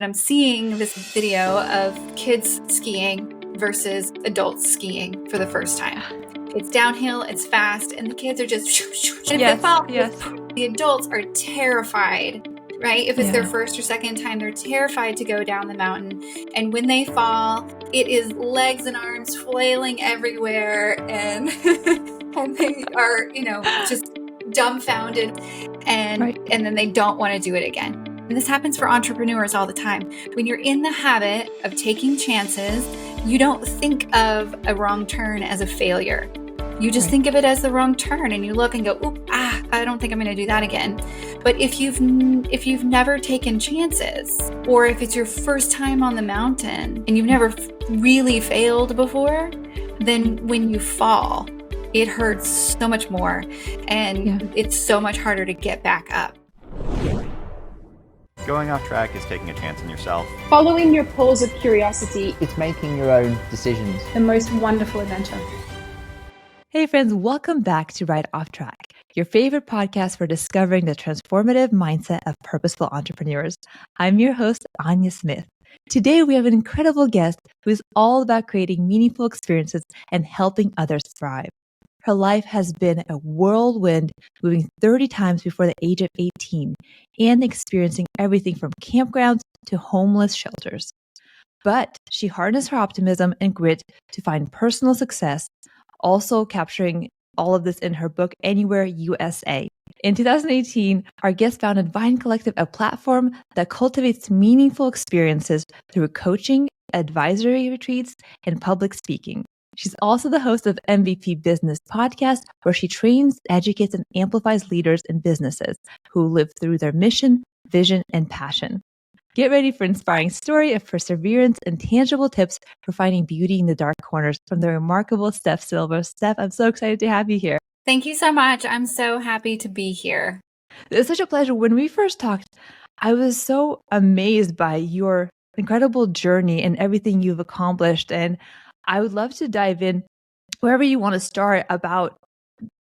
I'm seeing this video of kids skiing versus adults skiing for the first time. It's downhill, it's fast, and the kids are just and if they fall, the adults are terrified, right? If it's their first or second time, they're terrified to go down the mountain. And when they fall, it is legs and arms flailing everywhere, and and they are, just dumbfounded, and then they don't want to do it again. And this happens for entrepreneurs all the time. When you're in the habit of taking chances, you don't think of a wrong turn as a failure. You just think of it as the wrong turn, and you look and go, I don't think I'm going to do that again. But if you've never taken chances, or if it's your first time on the mountain and you've never really failed before, then when you fall, it hurts so much more, and it's so much harder to get back up. Going off track is taking a chance on yourself. Following your pulse of curiosity. It's making your own decisions. The most wonderful adventure. Hey friends, welcome back to Right Off Track, your favorite podcast for discovering the transformative mindset of purposeful entrepreneurs. I'm your host, Anya Smith. Today we have an incredible guest who is all about creating meaningful experiences and helping others thrive. Her life has been a whirlwind, moving 30 times before the age of 18 and experiencing everything from campgrounds to homeless shelters. But she harnessed her optimism and grit to find personal success, also capturing all of this in her book, Anywhere USA. In 2018, our guest founded Vine Collective, a platform that cultivates meaningful experiences through coaching, advisory retreats, and public speaking. She's also the host of MVP Business Podcast, where she trains, educates, and amplifies leaders and businesses who live through their mission, vision, and passion. Get ready for an inspiring story of perseverance and tangible tips for finding beauty in the dark corners from the remarkable Steph Silver. Steph, I'm so excited to have you here. Thank you so much. I'm so happy to be here. It's such a pleasure. When we first talked, I was so amazed by your incredible journey and everything you've accomplished. And I would love to dive in wherever you want to start about,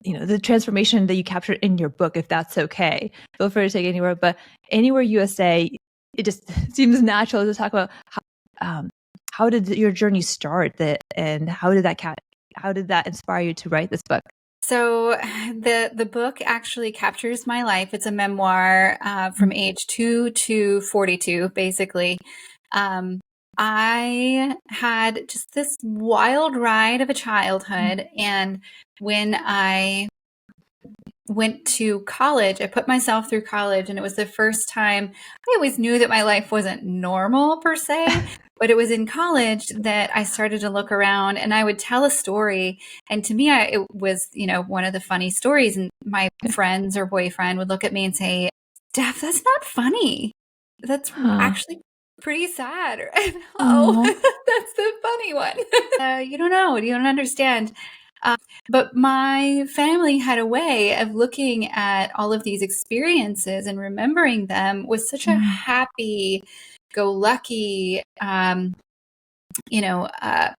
the transformation that you captured in your book, if that's okay. Feel free to take anywhere, but Anywhere USA, it just seems natural to talk about how did your journey start, and how did that inspire you to write this book? So the book actually captures my life. It's a memoir from age 2 to 42, basically. I had just this wild ride of a childhood, and when I went to college, I put myself through college, and it was the first time. I always knew that my life wasn't normal per se, but it was in college that I started to look around, and I would tell a story, and to me, it was, one of the funny stories, and my friends or boyfriend would look at me and say, "Steph, that's not funny. That's actually pretty sad." That's the funny one. You don't know. You don't understand. But my family had a way of looking at all of these experiences and remembering them with such a happy, go lucky,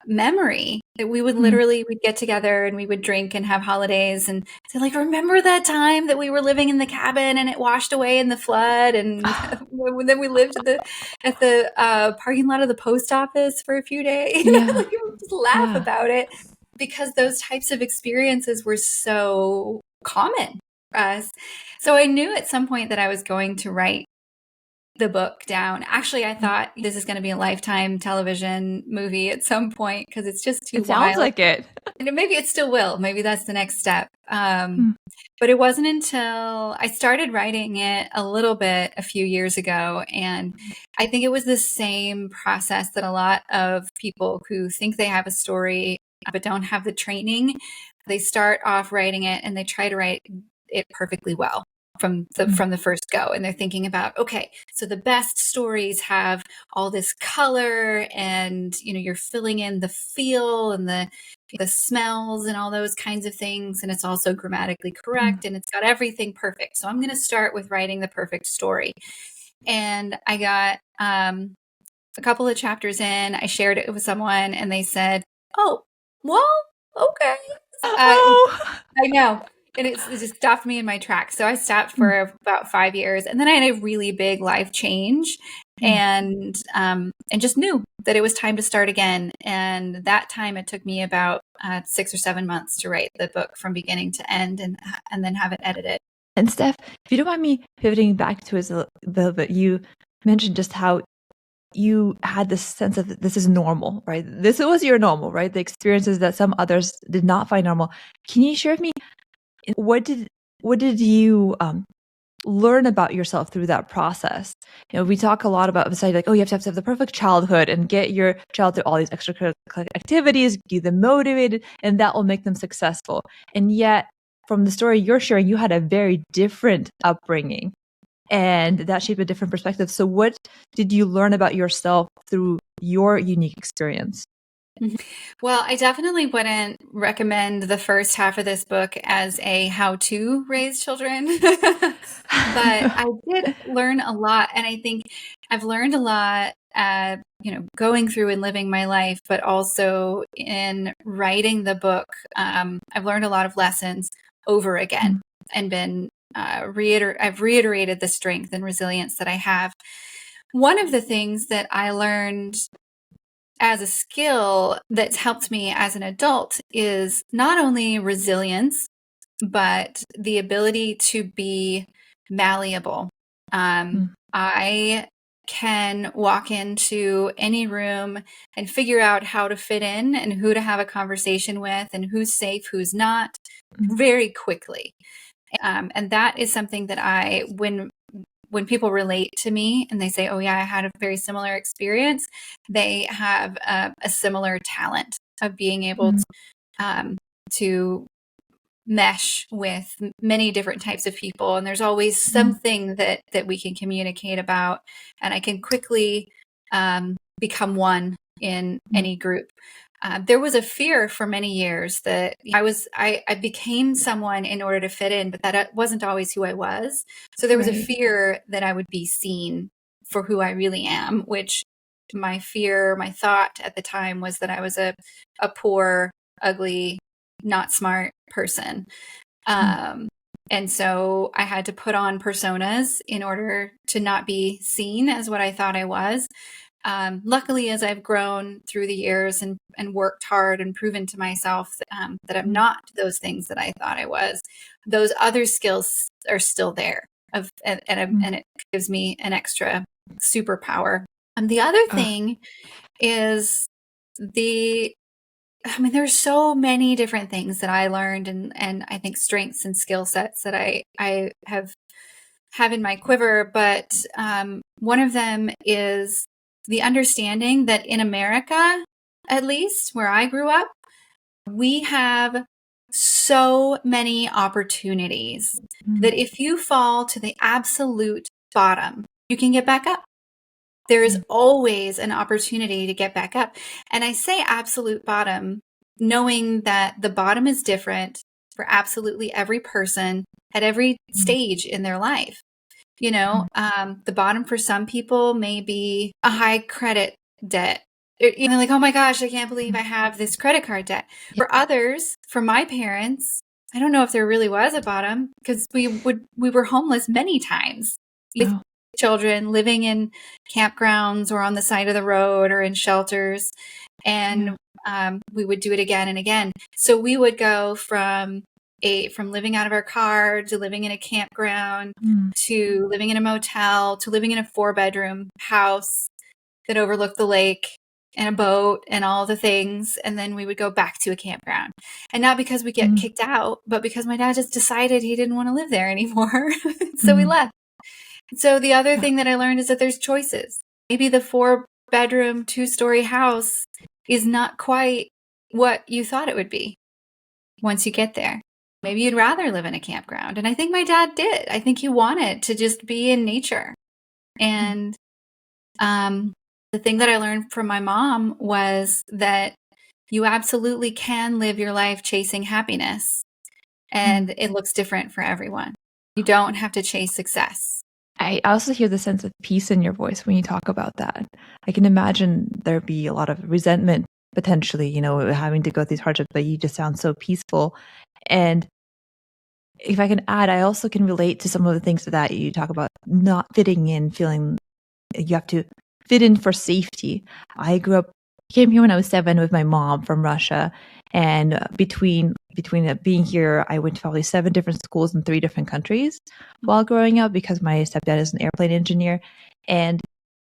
memory that we would we'd get together and we would drink and have holidays and say, like, remember that time that we were living in the cabin and it washed away in the flood, and then we lived at the parking lot of the post office for a few days. We would just laugh about it, because those types of experiences were so common for us. So I knew at some point that I was going to write the book down. Actually, I thought this is going to be a Lifetime television movie at some point, because it's just too wild. It sounds like it. And maybe it still will. Maybe that's the next step. But it wasn't until I started writing it a little bit a few years ago. And I think it was the same process that a lot of people who think they have a story but don't have the training, they start off writing it and they try to write it perfectly well from the first go. And they're thinking about, okay, so the best stories have all this color, and you're filling in the feel and the smells and all those kinds of things, and it's also grammatically correct, and it's got everything perfect. So I'm going to start with writing the perfect story. And I got a couple of chapters in, I shared it with someone, and they said, "Oh, well, okay." I know. And it just stopped me in my tracks. So I stopped for about 5 years. And then I had a really big life change. and just knew that it was time to start again. And that time, it took me about 6 or 7 months to write the book from beginning to end, and then have it edited. And Steph, if you don't mind me pivoting back to it a little bit, you mentioned just how you had this sense of this is normal, right? This was your normal, right? The experiences that some others did not find normal. Can you share with me what did you learn about yourself through that process? We talk a lot about society, like, oh, you have to have the perfect childhood and get your child through all these extracurricular activities, get them motivated, and that will make them successful. And yet, from the story you're sharing, you had a very different upbringing, and that shaped a different perspective. So what did you learn about yourself through your unique experience? Well, I definitely wouldn't recommend the first half of this book as a how to raise children. But I did learn a lot. And I think I've learned a lot, going through and living my life, but also in writing the book. I've learned a lot of lessons over again and been I've reiterated the strength and resilience that I have. One of the things that I learned as a skill that's helped me as an adult is not only resilience, but the ability to be malleable. I can walk into any room and figure out how to fit in and who to have a conversation with and who's safe, who's not, very quickly. And that is something that when people relate to me and they say, oh yeah, I had a very similar experience, they have a similar talent of being able to mesh with many different types of people. And there's always something that we can communicate about. And I can quickly become one in any group. There was a fear for many years that I became someone in order to fit in, but that wasn't always who I was. So there was a fear that I would be seen for who I really am, which my thought at the time was that I was a poor, ugly, not smart person. And so I had to put on personas in order to not be seen as what I thought I was. Luckily, as I've grown through the years and worked hard and proven to myself that I'm not those things that I thought I was, those other skills are still there, and it gives me an extra superpower. The other thing is there's so many different things that I learned, and I think strengths and skill sets that I have in my quiver. But one of them is the understanding that in America, at least where I grew up, we have so many opportunities that if you fall to the absolute bottom, you can get back up. There is always an opportunity to get back up. And I say absolute bottom, knowing that the bottom is different for absolutely every person at every stage in their life. The bottom for some people may be a high credit debt. Like, oh my gosh, I can't believe I have this credit card debt. For others, for my parents, I don't know if there really was a bottom, because we were homeless many times. With children living in campgrounds or on the side of the road or in shelters. And we would do it again and again. So we would go from living out of our car to living in a campground to living in a motel to living in a 4-bedroom house that overlooked the lake and a boat and all the things. And then we would go back to a campground. And not because we get kicked out, but because my dad just decided he didn't want to live there anymore. So we left. So the other thing that I learned is that there's choices. Maybe the 4-bedroom, 2-story house is not quite what you thought it would be once you get there. Maybe you'd rather live in a campground. And I think my dad did. I think he wanted to just be in nature. And the thing that I learned from my mom was that you absolutely can live your life chasing happiness. And it looks different for everyone. You don't have to chase success. I also hear the sense of peace in your voice when you talk about that. I can imagine there'd be a lot of resentment potentially, having to go through these hardships, but you just sound so peaceful. And if I can add, I also can relate to some of the things that you talk about, not fitting in, feeling you have to fit in for safety. I came here when I was 7 with my mom from Russia. And between being here, I went to probably 7 different schools in 3 different countries while growing up because my stepdad is an airplane engineer. And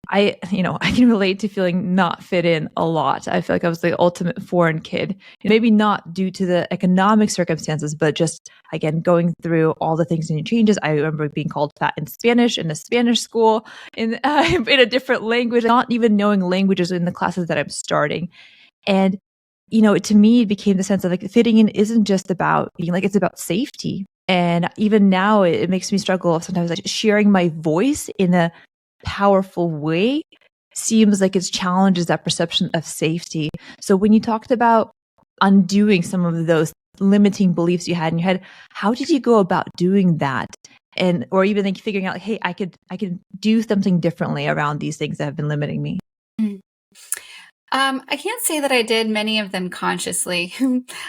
I can relate to feeling not fit in a lot. I feel like I was the ultimate foreign kid. Maybe not due to the economic circumstances, but just, again, going through all the things and changes. I remember being called fat in Spanish in a Spanish school, in a different language, not even knowing languages in the classes that I'm starting. And, to me, it became the sense of like fitting in isn't just about being like, it's about safety. And even now it makes me struggle sometimes, like sharing my voice in a powerful way seems like it challenges that perception of safety. So when you talked about undoing some of those limiting beliefs you had in your head, how did you go about doing that? And or even like figuring out, hey, I could do something differently around these things that have been limiting me. I can't say that I did many of them consciously.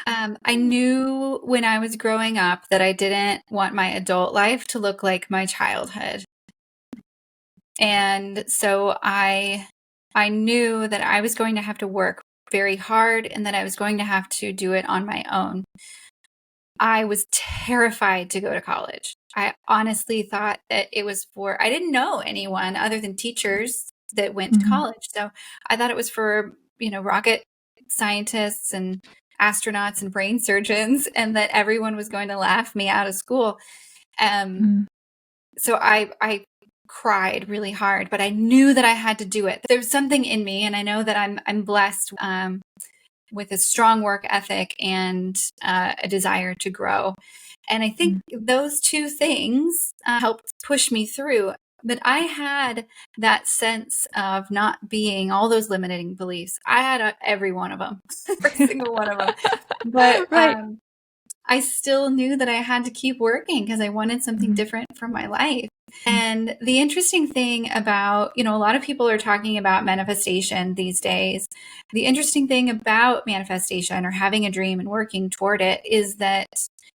I knew when I was growing up that I didn't want my adult life to look like my childhood. And so I knew that I was going to have to work very hard and that I was going to have to do it on my own. I was terrified to go to college. I honestly thought that it was I didn't know anyone other than teachers that went to college. So I thought it was for, rocket scientists and astronauts and brain surgeons, and that everyone was going to laugh me out of school. So I cried really hard, but I knew that I had to do it. There's something in me, and I know that I'm blessed with a strong work ethic and a desire to grow. And I think those 2 things helped push me through. But I had that sense of not being all those limiting beliefs. I had every one of them, every single one of them. But I still knew that I had to keep working because I wanted something different from my life. And the interesting thing about, a lot of people are talking about manifestation these days. The interesting thing about manifestation or having a dream and working toward it is that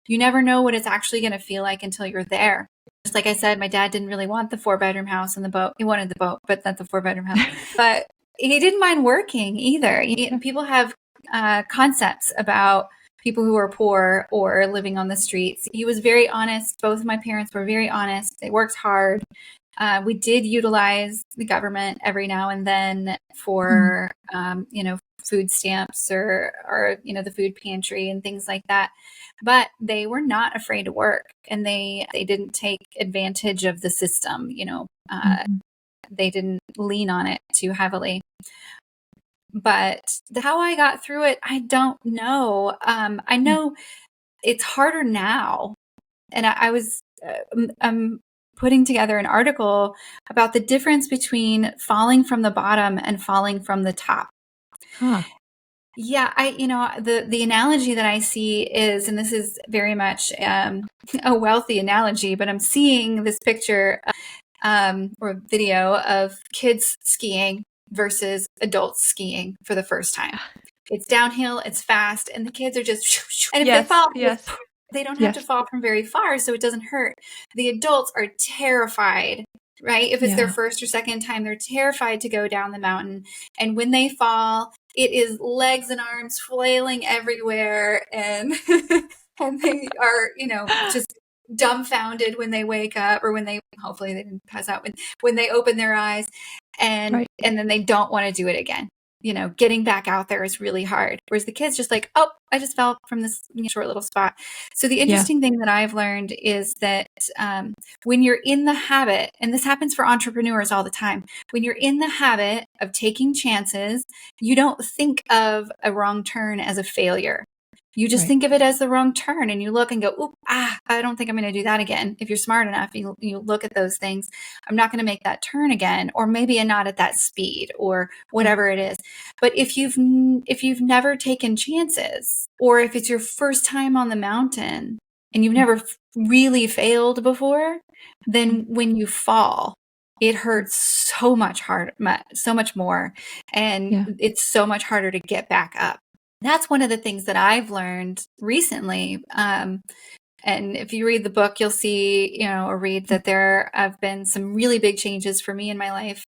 you never know what it's actually going to feel like until you're there. Just like I said, my dad didn't really want the 4-bedroom house and the boat. He wanted the boat, but not the 4-bedroom house. But he didn't mind working either. People have concepts about people who are poor or living on the streets. He was very honest. Both of my parents were very honest. They worked hard. We did utilize the government every now and then for, food stamps or, the food pantry and things like that. But they were not afraid to work, and they didn't take advantage of the system. They didn't lean on it too heavily. But how I got through it, I don't know. I know it's harder now. And I was putting together an article about the difference between falling from the bottom and falling from the top. Yeah, the analogy that I see is, and this is very much a wealthy analogy, but I'm seeing this picture or video of kids skiing versus adults skiing for the first time. It's downhill, it's fast, and the kids are just, and if they fall, they don't have to fall from very far, so it doesn't hurt. The adults are terrified, right? If it's their first or second time, they're terrified to go down the mountain. And when they fall, it is legs and arms flailing everywhere, and and they are, just dumbfounded when they wake up, or when hopefully they didn't pass out, when they open their eyes, and then they don't want to do it again. Getting back out there is really hard. Whereas the kids just like, oh, I just fell from this short little spot. So the interesting thing that I've learned is that when you're in the habit, and this happens for entrepreneurs all the time, when you're in the habit of taking chances, you don't think of a wrong turn as a failure. You just think of it as the wrong turn, and you look and go, oop, I don't think I'm going to do that again. If you're smart enough, you look at those things. I'm not going to make that turn again, or maybe not at that speed, or whatever it is. But if you've never taken chances, or if it's your first time on the mountain and you've never really failed before, then when you fall, it hurts so much more, and it's so much harder to get back up. That's one of the things that I've learned recently. And And if you read the book, you'll see, or read that there have been some really big changes for me in my life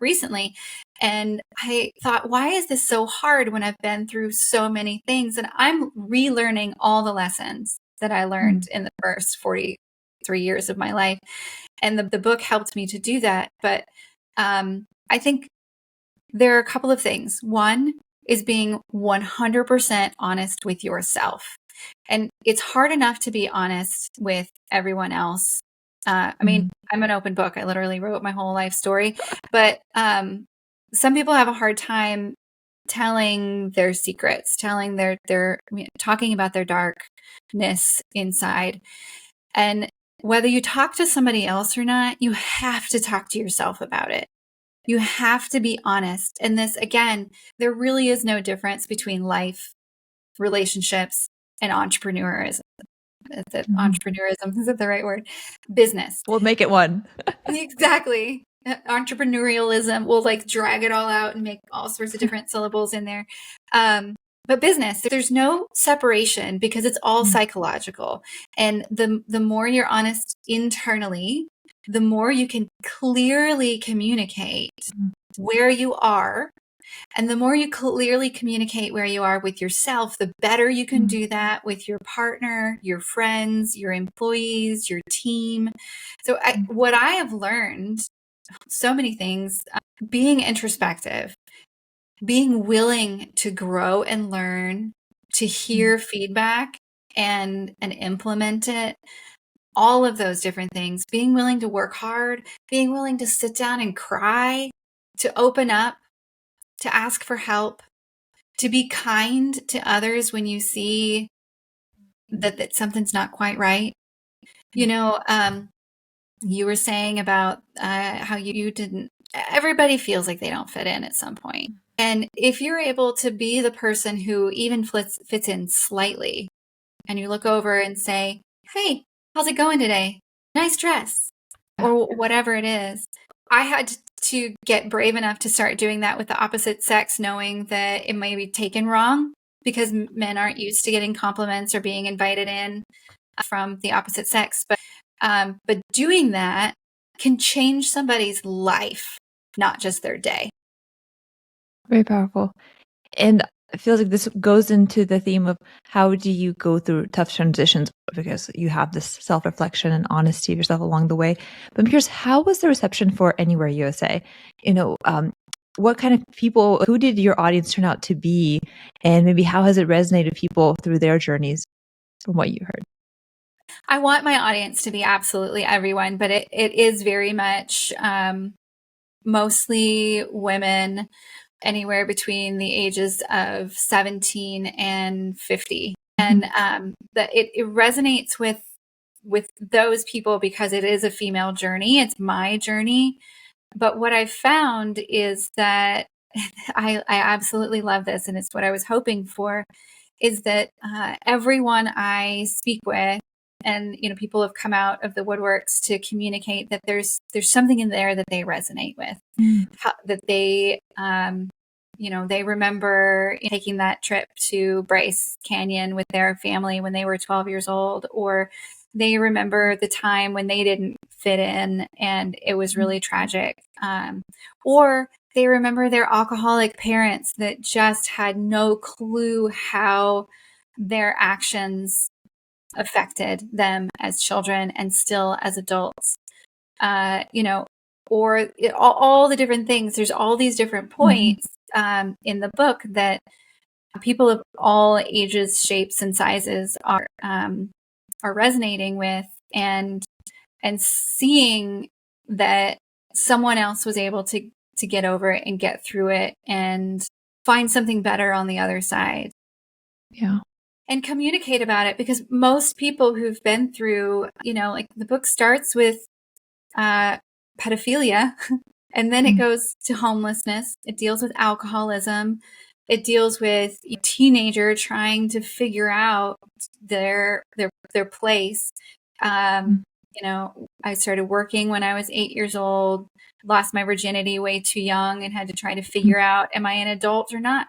recently. And I thought, why is this so hard when I've been through so many things? And I'm relearning all the lessons that I learned in the first 43 years of my life. And the book helped me to do that. But I think there are a couple of things. One is being 100% honest with yourself. And it's hard enough to be honest with everyone else. I mean, I'm an open book. I literally wrote my whole life story. But some people have a hard time telling their secrets, telling talking about their darkness inside. And whether you talk to somebody else or not, you have to talk to yourself about it. You have to be honest. And this, again, there really is no difference between life, relationships, and entrepreneurism. Entrepreneurism, is that the right word? Business. We'll make it one. Exactly. Entrepreneurialism, we'll drag it all out and make all sorts of different syllables in there. But business, there's no separation because it's all psychological. And the more you're honest internally, the more you can clearly communicate where you are. And the more you clearly communicate where you are with yourself, the better you can do that with your partner, your friends, your employees, your team. So what I have learned, so many things, being introspective, being willing to grow and learn, to hear feedback and implement it, all of those different things, being willing to work hard, being willing to sit down and cry, to open up, to ask for help, to be kind to others when you see that something's not quite right. You were saying about how you didn't, everybody feels like they don't fit in at some point. And if you're able to be the person who even fits in slightly, and you look over and say, hey, how's it going today? Nice dress, or whatever it is. I had to get brave enough to start doing that with the opposite sex, knowing that it may be taken wrong because men aren't used to getting compliments or being invited in from the opposite sex. But doing that can change somebody's life, not just their day. Very powerful. And it feels like this goes into the theme of how do you go through tough transitions, because you have this self-reflection and honesty of yourself along the way. But I'm curious, how was the reception for Anywhere USA? What kind of people, who did your audience turn out to be? And maybe how has it resonated with people through their journeys from what you heard? I want my audience to be absolutely everyone, but it is very much mostly women, anywhere between the ages of 17 and 50. And that it resonates with those people because it is a female journey. It's my journey. But what I've found is that I absolutely love this, and it's what I was hoping for, is that everyone I speak with, and people have come out of the woodworks to communicate that there's something in there that they resonate with, that they they remember taking that trip to Bryce Canyon with their family when they were 12 years old, or they remember the time when they didn't fit in and it was really tragic, or they remember their alcoholic parents that just had no clue how their actions affected them as children and still as adults, or all the different things. There's all these different points in the book that people of all ages, shapes, and sizes are resonating with, and seeing that someone else was able to get over it and get through it and find something better on the other side. Yeah. And communicate about it, because most people who've been through, the book starts with pedophilia, and then it goes to homelessness. It deals with alcoholism. It deals with a teenager trying to figure out their place. I started working when I was 8 years old, lost my virginity way too young, and had to try to figure out, am I an adult or not?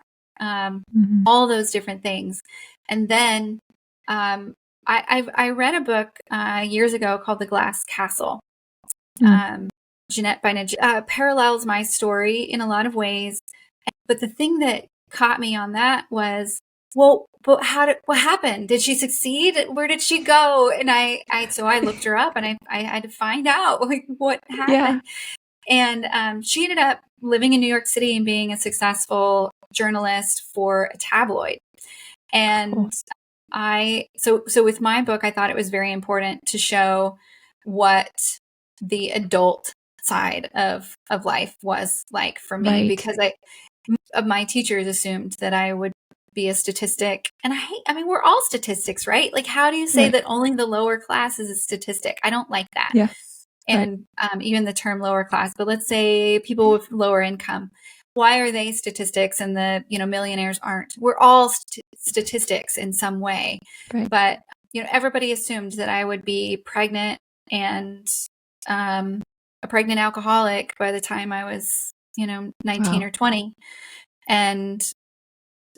All those different things. And then I read a book years ago called The Glass Castle. Jeanette Bainaj parallels my story in a lot of ways. But the thing that caught me on that was, well, but what happened? Did she succeed? Where did she go? And so I looked her up, and I had to find out like what happened. And she ended up living in New York City and being a successful journalist for a tabloid. And so with my book, I thought it was very important to show what the adult side of life was like for me, because my teachers assumed that I would be a statistic. And I mean, we're all statistics, right? Like, how do you say that only the lower class is a statistic? I don't like that. Yeah. And even the term lower class, but let's say people with lower income, why are they statistics and the, millionaires aren't? We're all statistics in some way. Right. But, everybody assumed that I would be pregnant and a pregnant alcoholic by the time I was, 19 or 20. And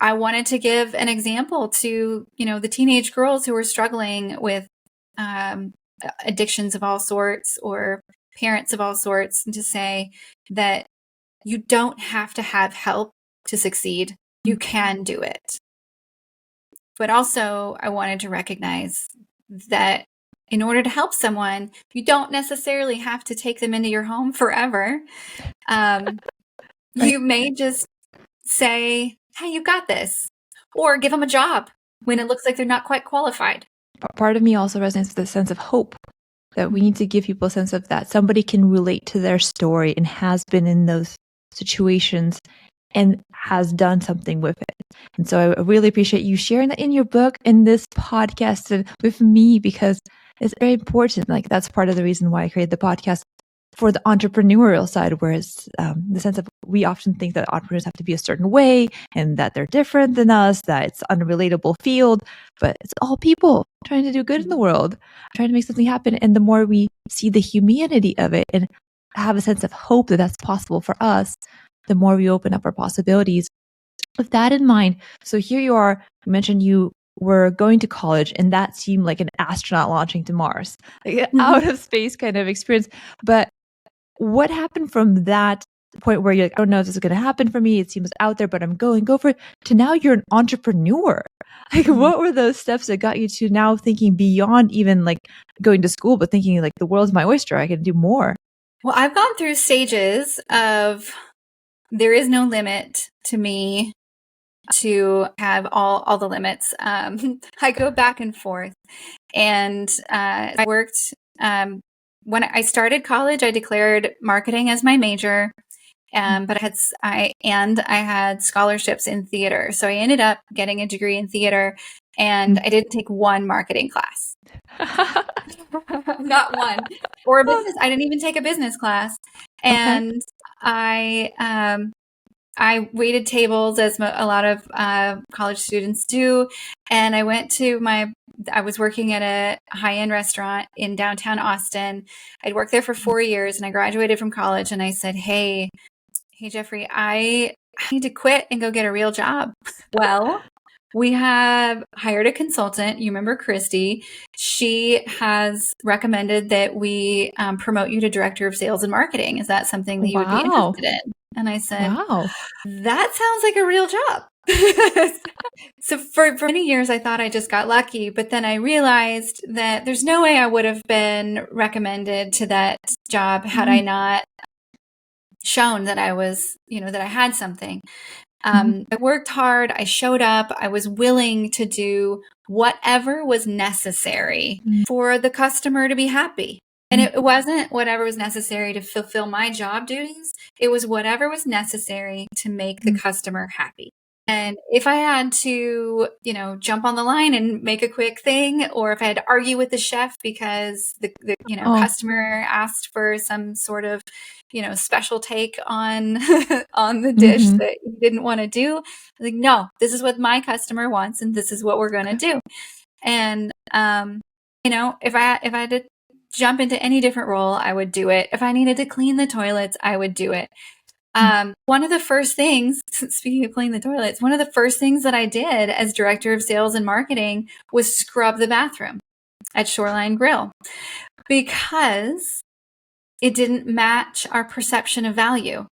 I wanted to give an example to, the teenage girls who were struggling with addictions of all sorts or parents of all sorts, and to say that you don't have to have help to succeed. You can do it. But also, I wanted to recognize that in order to help someone, you don't necessarily have to take them into your home forever. You may just say, hey, you got this, or give them a job when it looks like they're not quite qualified. Part of me also resonates with the sense of hope, that we need to give people a sense of that somebody can relate to their story and has been in those situations and has done something with it. And so I really appreciate you sharing that in your book, in this podcast, and with me, because it's very important. Like, that's part of the reason why I created the podcast for the entrepreneurial side, whereas the sense of, we often think that entrepreneurs have to be a certain way and that they're different than us, that it's an unrelatable field, but it's all people trying to do good in the world, trying to make something happen. And the more we see the humanity of it and have a sense of hope that that's possible for us, the more we open up our possibilities. With that in mind, so here you are, you mentioned you were going to college, and that seemed like an astronaut launching to Mars, like out of space kind of experience. But what happened from that point where you're like, I don't know if this is going to happen for me, it seems out there, but I'm go for it, to now you're an entrepreneur? Like, what were those steps that got you to now thinking beyond even like going to school, but thinking like, the world's my oyster, I can do more? Well, I've gone through stages of, there is no limit to me to have all the limits. I go back and forth, and I worked, when I started college, I declared marketing as my major, but I had scholarships in theater. So I ended up getting a degree in theater, and I didn't take one marketing class. Not one. Or a business. I didn't even take a business class. And I waited tables, as a lot of college students do. And I was working at a high-end restaurant in downtown Austin. I'd worked there for 4 years, and I graduated from college, and I said, hey, Jeffrey, I need to quit and go get a real job. Well, we have hired a consultant. You remember Christy. She has recommended that we promote you to director of sales and marketing. Is that something that you would be interested in? And I said, wow, that sounds like a real job. So for many years, I thought I just got lucky. But then I realized that there's no way I would have been recommended to that job had I not shown that I was, that I had something. I worked hard. I showed up. I was willing to do whatever was necessary for the customer to be happy. And it wasn't whatever was necessary to fulfill my job duties. It was whatever was necessary to make the customer happy. And if I had to, jump on the line and make a quick thing, or if I had to argue with the chef because the customer asked for some sort of, special take on on the dish that you didn't want to do, I was like, no, this is what my customer wants, and this is what we're going to do. And if I had to jump into any different role, I would do it. If I needed to clean the toilets, I would do it. One of the first things, speaking of cleaning the toilets, one of the first things that I did as director of sales and marketing was scrub the bathroom at Shoreline Grill, because it didn't match our perception of value.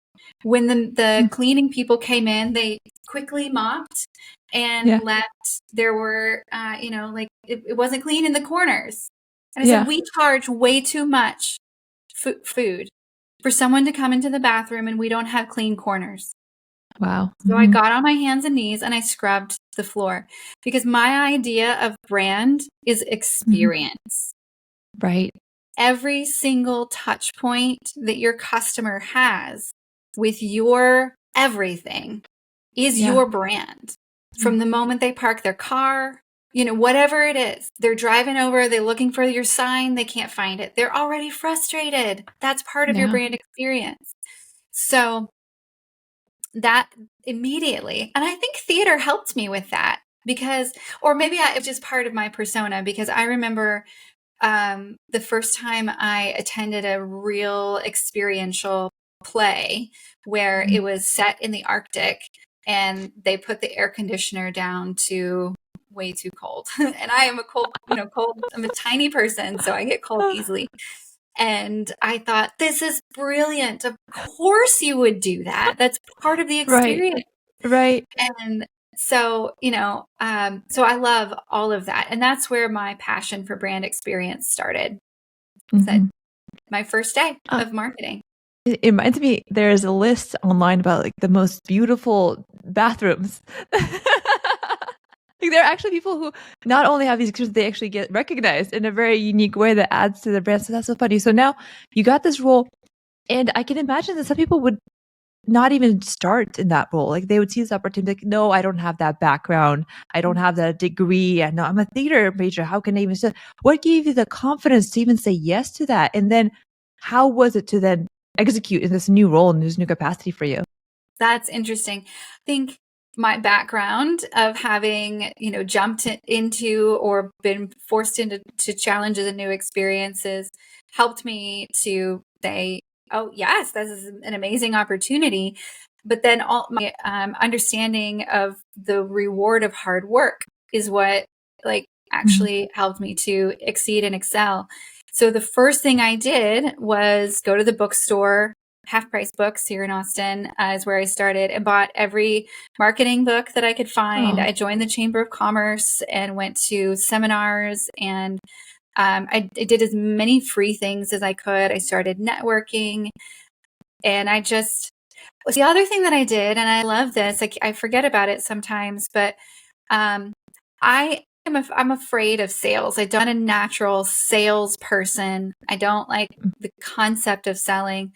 When the cleaning people came in, they quickly mopped and left. There were, it wasn't clean in the corners. And I said, we charge way too much food for someone to come into the bathroom and we don't have clean corners. Wow. So I got on my hands and knees and I scrubbed the floor, because my idea of brand is experience. Right. Every single touch point that your customer has with your everything is your brand. From the moment they park their car, whatever it is, they're driving over, they're looking for your sign, they can't find it. They're already frustrated. That's part of your brand experience. So that immediately, and I think theater helped me with that, or maybe it was just part of my persona, because I remember the first time I attended a real experiential play where it was set in the Arctic and they put the air conditioner down to way too cold. And I am I'm a tiny person, so I get cold easily. And I thought, this is brilliant. Of course you would do that. That's part of the experience. Right. And so, so I love all of that. And that's where my passion for brand experience started. My first day of marketing. It reminds me, there's a list online about the most beautiful bathrooms. There are actually people who not only have these experiences, they actually get recognized in a very unique way that adds to the brand. So that's so funny. So now you got this role, and I can imagine that some people would not even start in that role. They would see this opportunity, no, I don't have that background. I don't have that degree. And no, I'm a theater major. How can I even start? What gave you the confidence to even say yes to that? And then how was it to then execute in this new role, in this new capacity for you? That's interesting. I think my background of having, jumped into or been forced into challenges and new experiences helped me to say, oh, yes, this is an amazing opportunity. But then all my understanding of the reward of hard work is what actually helped me to exceed and excel. So the first thing I did was go to the bookstore. Half Price Books here in Austin is where I started, and bought every marketing book that I could find. I joined the Chamber of Commerce and went to seminars, and I did as many free things as I could. I started networking, and the other thing that I did, and I love this, I forget about it sometimes, but I'm afraid of sales. I'm not a natural salesperson. I don't like the concept of selling.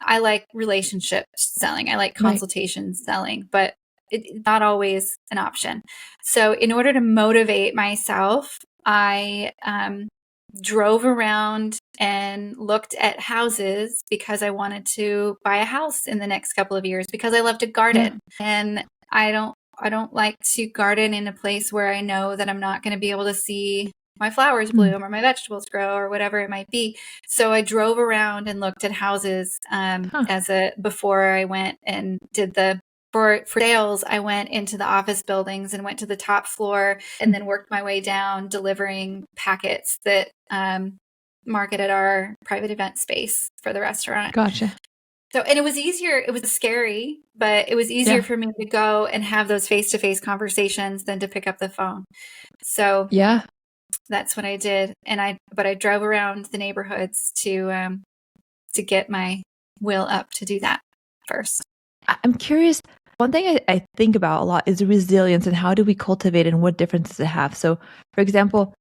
I like relationship selling. I like consultation selling, but it's not always an option. So in order to motivate myself, I drove around and looked at houses, because I wanted to buy a house in the next couple of years, because I love to garden. And I don't like to garden in a place where I know that I'm not going to be able to see my flowers bloom or my vegetables grow or whatever it might be. So I drove around and looked at houses before I went and did for sales. I went into the office buildings and went to the top floor and then worked my way down delivering packets that marketed our private event space for the restaurant. Gotcha. So, and it was easier. It was scary, but it was easier for me to go and have those face-to-face conversations than to pick up the phone. So that's what I did. But I drove around the neighborhoods to get my will up to do that first. I'm curious. One thing I think about a lot is resilience, and how do we cultivate it, and what difference does it have? So, for example,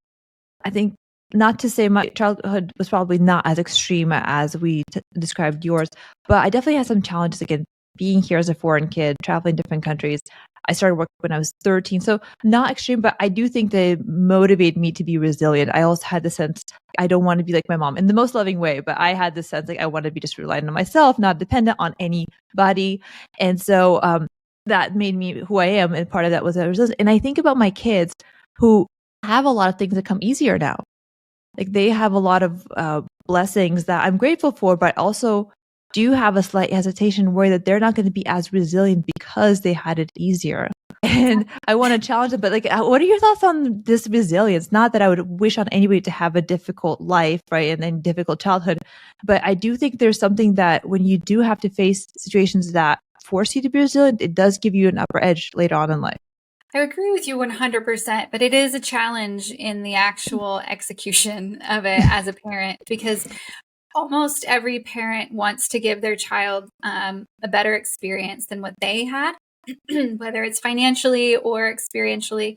I think, not to say my childhood was probably not as extreme as we described yours, but I definitely had some challenges, again, being here as a foreign kid, traveling different countries. I started working when I was 13, so not extreme, but I do think they motivated me to be resilient. I also had the sense I don't want to be like my mom in the most loving way, but I had the sense I want to be just reliant on myself, not dependent on anybody. And so that made me who I am, and part of that was a resilience. And I think about my kids who have a lot of things that come easier now. They have a lot of blessings that I'm grateful for, but also do have a slight hesitation, worry that they're not going to be as resilient because they had it easier. And I want to challenge them, but like, what are your thoughts on this resilience? Not that I would wish on anybody to have a difficult life, right? And then difficult childhood. But I do think there's something that when you do have to face situations that force you to be resilient, it does give you an upper edge later on in life. I agree with you 100%, but it is a challenge in the actual execution of it as a parent, because almost every parent wants to give their child a better experience than what they had, whether it's financially or experientially.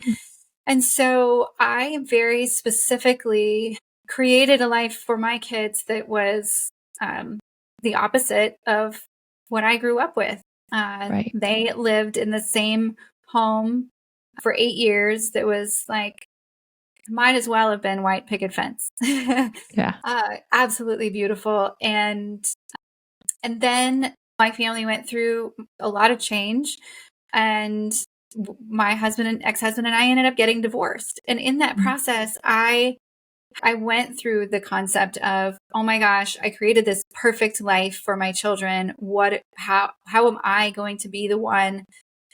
And so I very specifically created a life for my kids that was the opposite of what I grew up with. Right. They lived in the same home for 8 years. That was like, might as well have been white picket fence. Yeah. Absolutely beautiful. And then my family went through a lot of change, and my husband and ex-husband and I ended up getting divorced. And in that process, I went through the concept of, oh my gosh, I created this perfect life for my children. How am I going to be the one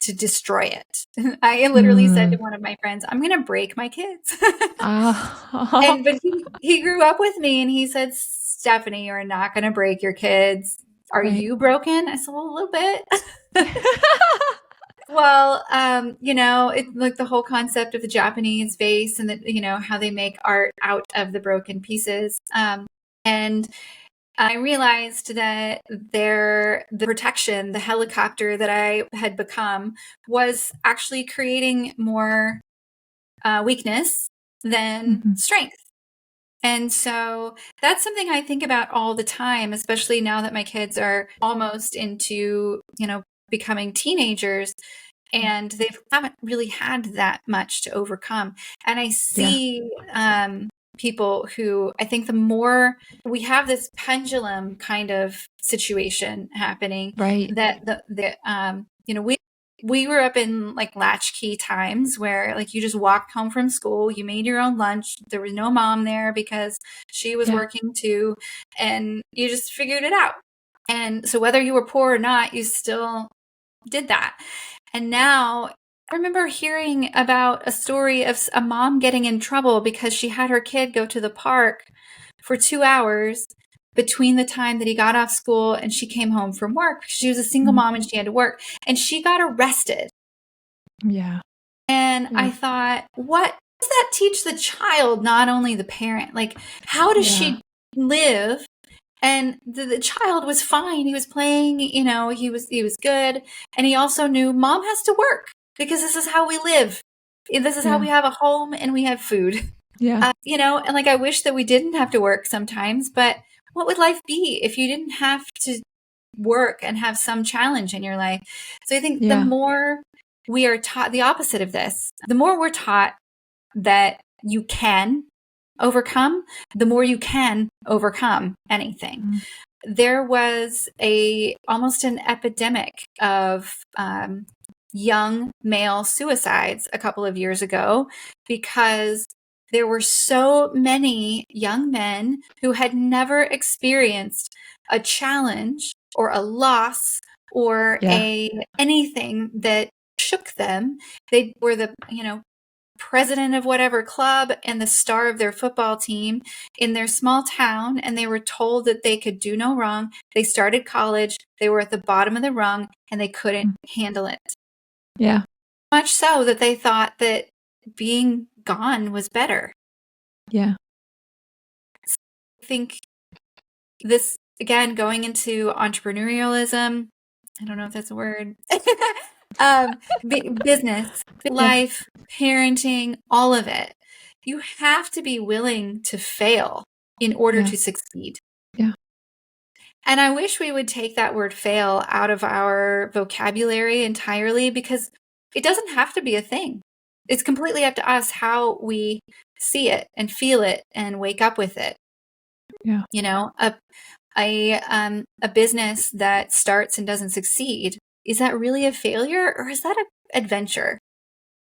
to destroy it? I literally said to one of my friends, I'm going to break my kids. But he grew up with me, and he said, Stephanie, you're not going to break your kids. Are you broken? I said, well, a little bit. Well, it's like the whole concept of the Japanese vase, and that, how they make art out of the broken pieces. And I realized that the protection, the helicopter that I had become, was actually creating more weakness than strength. And so that's something I think about all the time, especially now that my kids are almost into, becoming teenagers, and they haven't really had that much to overcome. And I see people who, I think the more we have this pendulum kind of situation happening, right, that we grew up in like latchkey times where like you just walked home from school, you made your own lunch, there was no mom there because she was working too, and you just figured it out. And so whether you were poor or not, you still did that. And now I remember hearing about a story of a mom getting in trouble because she had her kid go to the park for 2 hours between the time that he got off school and she came home from work. She was a single mom and she had to work, and she got arrested. Yeah. And I thought, what does that teach the child, not only the parent? Like, how does she live? And the child was fine. He was playing, he was good. And he also knew mom has to work because this is how we live. This is how we have a home and we have food. Yeah. And like, I wish that we didn't have to work sometimes, but what would life be if you didn't have to work and have some challenge in your life? So I think the more we are taught the opposite of this, the more we're taught that you can overcome, the more you can overcome anything. There was almost an epidemic of young male suicides a couple of years ago because there were so many young men who had never experienced a challenge or a loss or anything that shook them. They were the, president of whatever club and the star of their football team in their small town, and they were told that they could do no wrong. They started college, they were at the bottom of the rung, and they couldn't handle it. Yeah. Much so that they thought that being gone was better. Yeah. So I think this, again, going into entrepreneurialism, I don't know if that's a word, business, life, parenting, all of it. You have to be willing to fail in order to succeed. Yeah. And I wish we would take that word fail out of our vocabulary entirely, because it doesn't have to be a thing. It's completely up to us how we see it and feel it and wake up with it. Yeah. A business that starts and doesn't succeed, is that really a failure, or is that an adventure?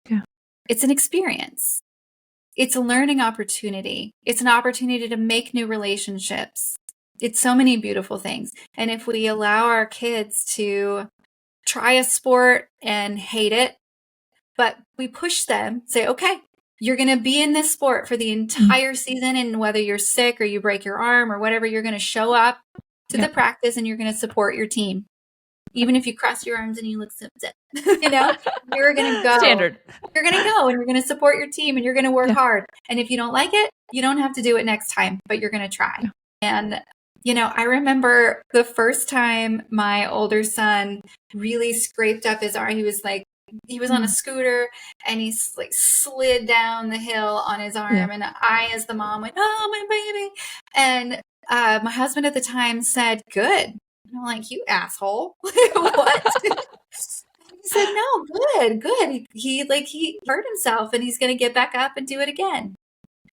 Yeah. It's an experience. It's a learning opportunity. It's an opportunity to make new relationships. It's so many beautiful things. And if we allow our kids to try a sport and hate it, but we push them, say, okay, you're going to be in this sport for the entire season. And whether you're sick or you break your arm or whatever, you're going to show up to the practice and you're going to support your team. Even if you cross your arms and you look upset, you know, you're going to go. Standard. You're going to go and you're going to support your team and you're going to work hard. And if you don't like it, you don't have to do it next time, but you're going to try. Yeah. And, you know, I remember the first time my older son really scraped up his arm. He was on a scooter and he like slid down the hill on his arm. Yeah. And I, as the mom, went, oh, my baby. And my husband at the time said, good. And I'm like, you asshole. What? He said, no, good. He hurt himself and he's going to get back up and do it again.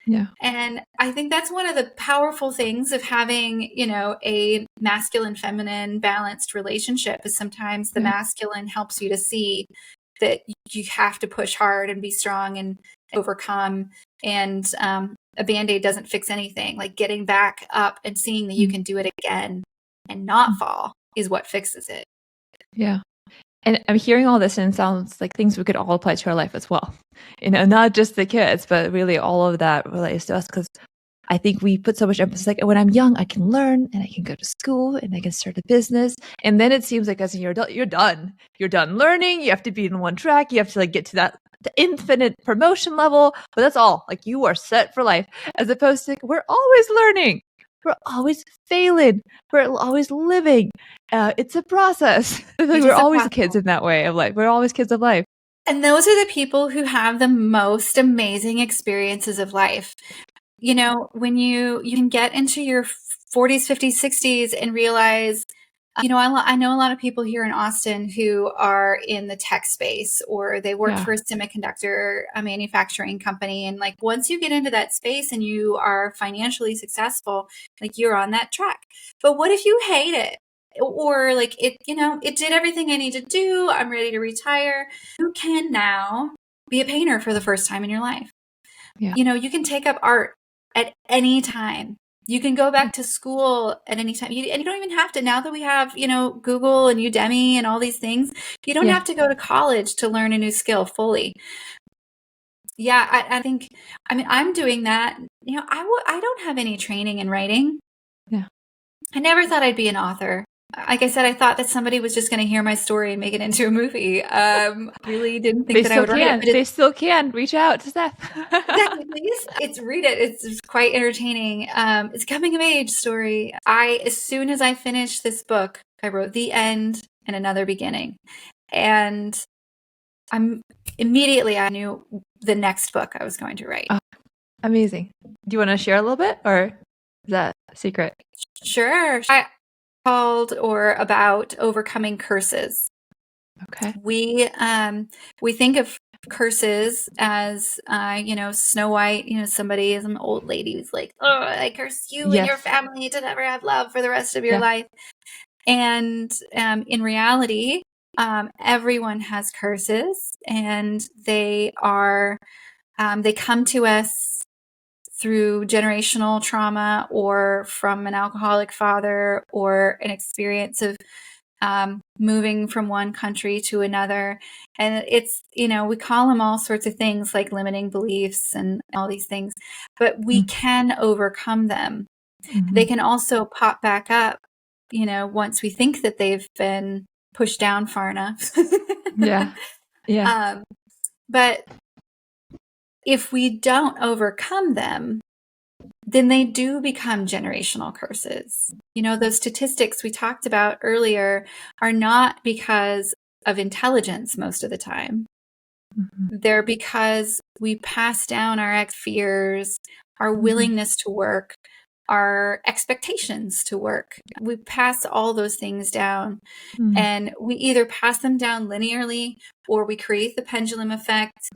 Yeah. And I think that's one of the powerful things of having, you know, a masculine, feminine, balanced relationship is sometimes the masculine helps you to see that you have to push hard and be strong and overcome. And a Band-Aid doesn't fix anything. Like getting back up and seeing that you can do it again and not fall is what fixes it. Yeah. And I'm hearing all this and it sounds like things we could all apply to our life as well. You know, not just the kids, but really all of that relates to us because I think we put so much emphasis like when I'm young, I can learn and I can go to school and I can start a business. And then it seems like as you're adult, you're done. You're done learning. You have to be in one track. You have to like get to that the infinite promotion level. But that's all. Like you are set for life as opposed to like, we're always learning. We're always failing. We're always living. It's a process. We're always kids in that way of life. We're always kids of life. And those are the people who have the most amazing experiences of life. You know, when you can get into your 40s, 50s, 60s and realize, you know, I know a lot of people here in Austin who are in the tech space or they work for a semiconductor manufacturing company. And like, once you get into that space and you are financially successful, like you're on that track. But what if you hate it? Or like it, you know, it did everything I need to do. I'm ready to retire. You can now be a painter for the first time in your life. Yeah. You know, you can take up art at any time. You can go back to school at any time. And you don't even have to, now that we have, you know, Google and Udemy and all these things, you don't have to go to college to learn a new skill fully. Yeah, I think, I mean, I'm doing that. You know, I don't have any training in writing. Yeah. I never thought I'd be an author. Like I said, I thought that somebody was just going to hear my story and make it into a movie. Really didn't think that I would write it. They still can. Reach out to Steph. Exactly, please. Read it. It's quite entertaining. It's a coming of age story. As soon as I finished this book, I wrote the end and another beginning. And I knew the next book I was going to write. Oh, amazing. Do you want to share a little bit or is that a secret? Sure. Called or about overcoming curses. Okay. We think of curses as you know, Snow White, you know, some old lady who's like, oh, I curse you and your family to never have love for the rest of your life. And in reality, everyone has curses and they come to us through generational trauma or from an alcoholic father or an experience of moving from one country to another. And it's, you know, we call them all sorts of things like limiting beliefs and all these things, but we can overcome them. Mm-hmm. They can also pop back up, you know, once we think that they've been pushed down far enough. Yeah. But if we don't overcome them, then they do become generational curses. You know, those statistics we talked about earlier are not because of intelligence most of the time. Mm-hmm. They're because we pass down our fears, our willingness to work, our expectations to work. We pass all those things down and we either pass them down linearly or we create the pendulum effect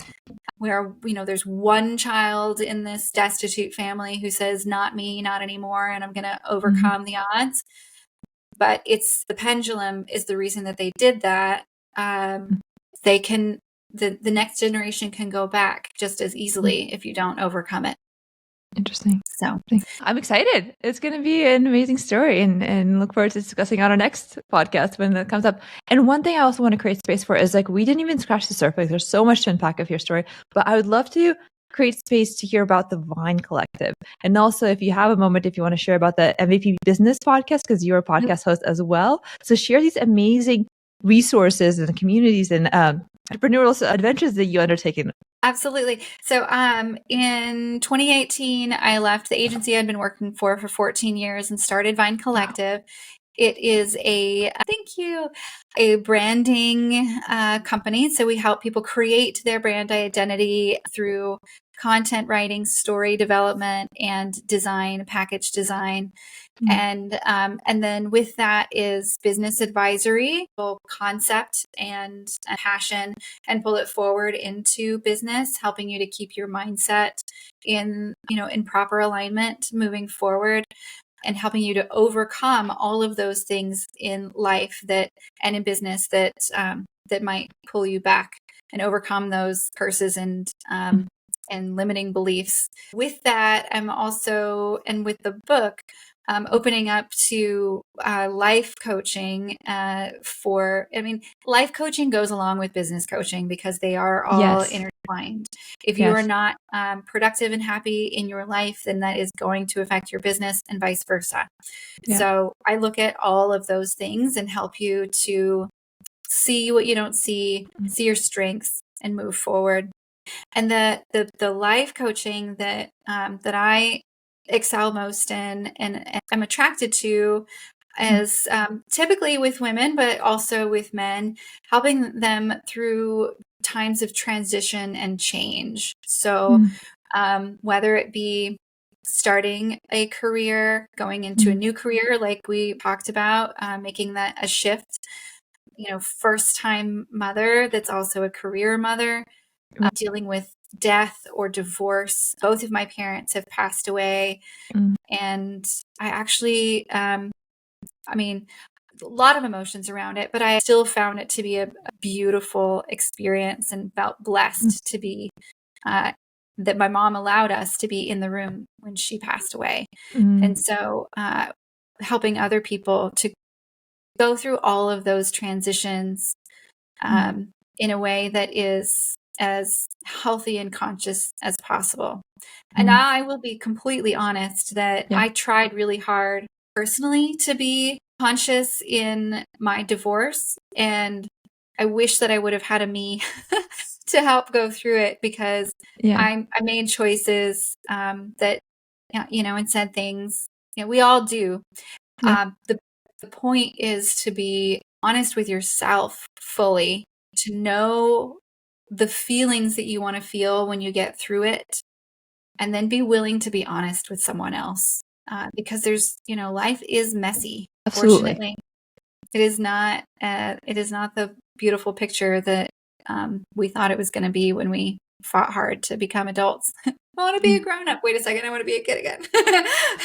where, you know, there's one child in this destitute family who says, not me, not anymore, and I'm going to overcome the odds. But it's the pendulum is the reason that they did that. They can, the next generation can go back just as easily if you don't overcome it. Interesting. So I'm excited. It's going to be an amazing story and look forward to discussing on our next podcast when that comes up. And one thing I also want to create space for is like, we didn't even scratch the surface. There's so much to unpack of your story, but I would love to create space to hear about the Vine Collective. And also if you have a moment, if you want to share about the MVP Business podcast, because you're a podcast host as well. So share these amazing resources and communities and entrepreneurial adventures that you undertake in. Absolutely. So in 2018, I left the agency I'd been working for 14 years and started Vine Collective. Wow. It is a branding company. So we help people create their brand identity through content writing, story development, and design, package design. Mm-hmm. And then with that is business advisory, concept and passion, and pull it forward into business, helping you to keep your mindset in proper alignment moving forward, and helping you to overcome all of those things in life and in business that might pull you back, and overcome those curses and limiting beliefs. With that, I'm also, and with the book, opening up to life coaching life coaching goes along with business coaching because they are all intertwined. If you are not productive and happy in your life, then that is going to affect your business and vice versa. Yeah. So I look at all of those things and help you to see what you don't see your strengths, and move forward. And the life coaching that I excel most in and I'm attracted to is typically with women, but also with men, helping them through times of transition and change. So whether it be starting a career, going into a new career, like we talked about, making that a shift, first time mother that's also a career mother, dealing with death or divorce. Both of my parents have passed away. And I actually, a lot of emotions around it, but I still found it to be a beautiful experience and felt blessed to be, that my mom allowed us to be in the room when she passed away. And so helping other people to go through all of those transitions in a way that is as healthy and conscious as possible. And I will be completely honest that I tried really hard personally to be conscious in my divorce. And I wish that I would have had a me to help go through it, because I made choices that, and said things, we all do. The point is to be honest with yourself fully, to know the feelings that you want to feel when you get through it, and then be willing to be honest with someone else, because there's, life is messy. Absolutely. Fortunately, it is not the beautiful picture that we thought it was going to be when we fought hard to become adults. I want to be a grown-up. Wait a second. I want to be a kid again.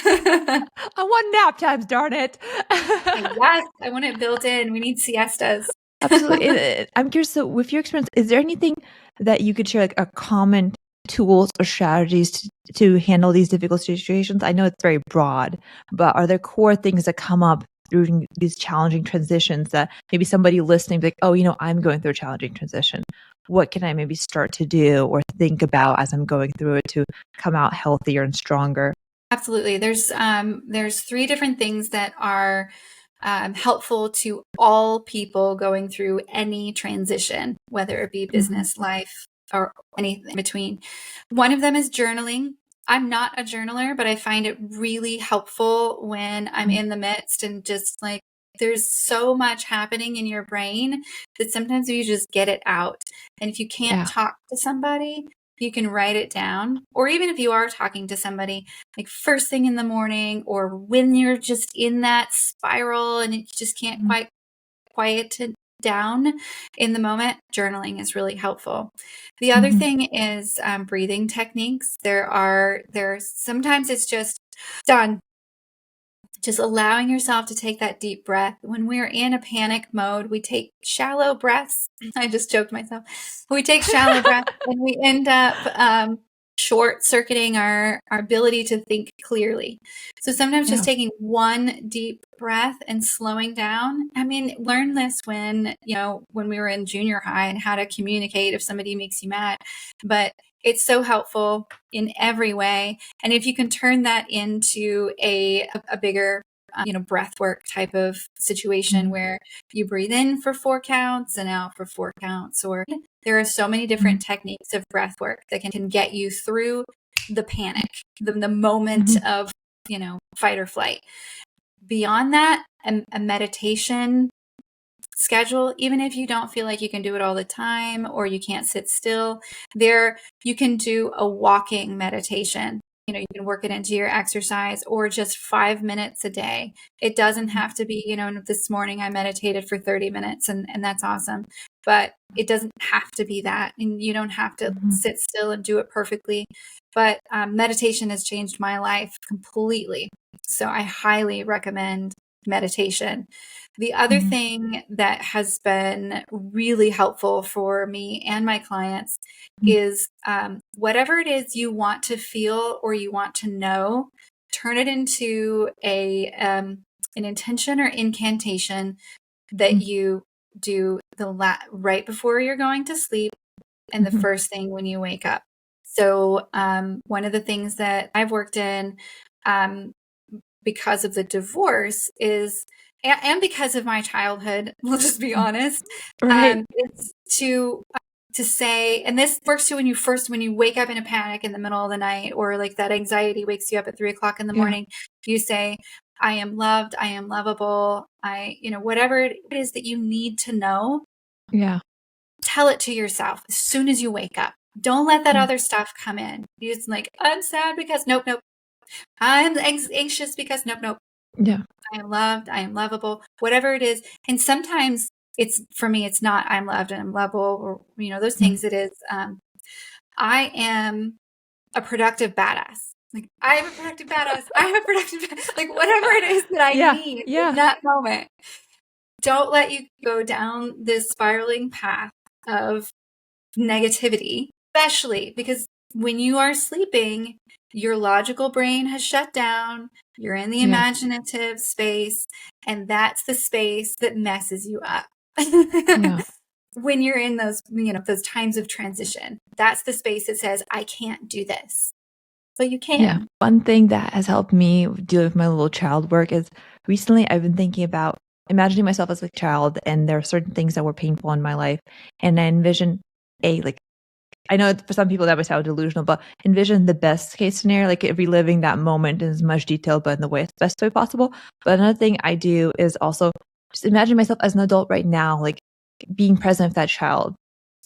I want nap times, darn it. Yes, I want it built in. We need siestas. Absolutely. I'm curious, so with your experience, is there anything that you could share, like a common tools or strategies to handle these difficult situations? I know it's very broad, but are there core things that come up through these challenging transitions that maybe somebody listening be like, oh, I'm going through a challenging transition. What can I maybe start to do or think about as I'm going through it to come out healthier and stronger? Absolutely. There's 3 different things that are helpful to all people going through any transition, whether it be business, life, or anything in between. One of them is journaling. I'm not a journaler, but I find it really helpful when I'm in the midst and just like, there's so much happening in your brain that sometimes you just get it out. And if you can't talk to somebody, you can write it down. Or even if you are talking to somebody, like first thing in the morning, or when you're just in that spiral and you just can't quite quiet it down in the moment, journaling is really helpful. The other thing is breathing techniques. There's sometimes it's just done. Just allowing yourself to take that deep breath. When we're in a panic mode, we take shallow breaths. I just choked myself. We take shallow breaths and we end up short-circuiting our ability to think clearly. So sometimes just taking one deep breath and slowing down. I mean, learn this when we were in junior high and how to communicate if somebody makes you mad. But it's so helpful in every way. And if you can turn that into a bigger breath work type of situation where you breathe in for 4 counts and out for 4 counts, or there are so many different techniques of breath work that can get you through the panic, the moment of, fight or flight. Beyond that, a meditation schedule, even if you don't feel like you can do it all the time or you can't sit still, you can do a walking meditation. You can work it into your exercise, or just 5 minutes a day. It doesn't have to be, this morning I meditated for 30 minutes and that's awesome. But it doesn't have to be that. And you don't have to sit still and do it perfectly. But meditation has changed my life completely. So I highly recommend meditation. The other thing that has been really helpful for me and my clients is whatever it is you want to feel or you want to know, turn it into an intention or incantation that you do right before you're going to sleep and the first thing when you wake up. So one of the things that I've worked in because of the divorce is, and because of my childhood, we'll just be honest, it's to say, and this works too when you wake up in a panic in the middle of the night, or like that anxiety wakes you up at 3:00 in the morning, you say, I am loved, I am lovable, whatever it is that you need to know. Yeah. Tell it to yourself as soon as you wake up. Don't let that other stuff come in. You just like, I'm sad because nope. I'm anxious because nope. Yeah. I am loved. I am lovable, whatever it is. And sometimes for me, it's not I'm loved and I'm lovable, or, those things. It is, I am a productive badass. Like, I am a productive badass. I am a productive badass. Like, whatever it is that I need in that moment. Don't let you go down this spiraling path of negativity, especially because when you are sleeping, your logical brain has shut down. You're in the imaginative space, and that's the space that messes you up. When you're in those, those times of transition, that's the space that says, I can't do this. But you can. Yeah. One thing that has helped me deal with my little child work is recently I've been thinking about imagining myself as a child, and there are certain things that were painful in my life. And I envision I know for some people that would sound delusional, but envision the best case scenario, like reliving that moment in as much detail, but in the best way possible. But another thing I do is also just imagine myself as an adult right now, like being present with that child,